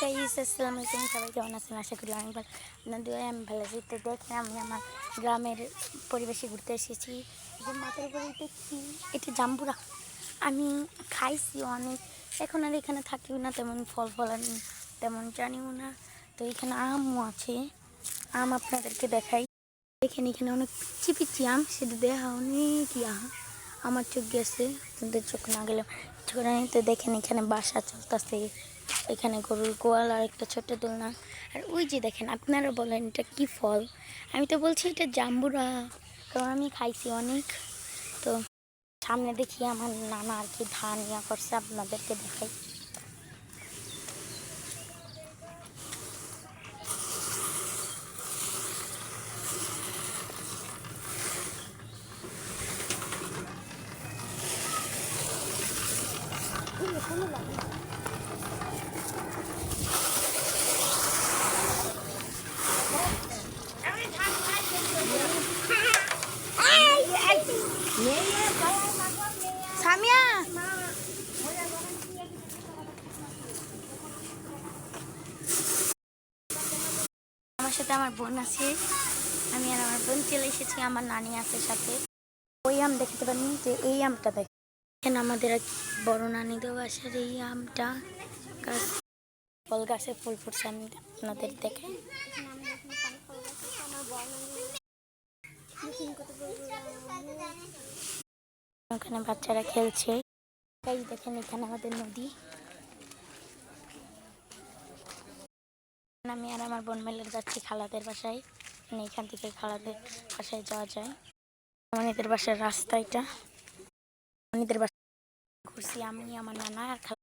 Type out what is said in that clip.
Guys আসসালামু আলাইকুম, সবাই কেমন আছেন? আশা করি অনেক ভালো। আপনাদের আমি ভালো আছি। তো দেখেন আমি আমার গ্রামের পরিবেশে ঘুরতে এসেছি। যে মাথার উপরে এটা জাম্বুরা আমি খাইছি অনেক। এখন আর এখানে থাকিও না, তেমন ফল আমি তেমন জানিও না। তো এখানে আমও আছে, আম আপনাদেরকে দেখাই। দেখেন এখানে অনেক পিচ্ছি পিচ্ছি আম, সেটা দেখা অনেক আমার চোখ গেছে, আপনাদের চোখ না গেলে কিছু করে নেই। তো দেখেন এখানে বাসা চলতেছে, এখানে গরুর গোয়াল আর একটা ছোট্ট দোলনা। আর ওই যে দেখেন, আপনারা বলেন এটা কি ফল? আমি তো বলছি এটা জাম্বুরা, কারণ আমি খাইছি অনেক। তো সামনে দেখি আমার নানা আর কি ধান করছে, আপনাদেরকে দেখাই। সামিয়া আমার সাথে আমার বোন আছে, আমি আর আমার বোন চলে এসেছি, আমার নানি আছে সাথে। ওই আম দেখতে পারেন, যে এই আমটা দেখেন আমাদের বড় নানিদের বাসার এই আমটা গাছ, ফল গাছে ফুল ফুটছে, আমি আপনাদের দেখে। ওখানে বাচ্চারা খেলছে। দেখেন এখানে আমাদের নদী, আমি আর আমার বোন মেলে যাচ্ছি খালাদের বাসায়। মানে এখান থেকে খালাদের বাসায় যাওয়া যায়। আমাদের বাসার রাস্তা এটা, আমাদের বাসায় ঘুরছি আমি, আমার নানা আর খালা।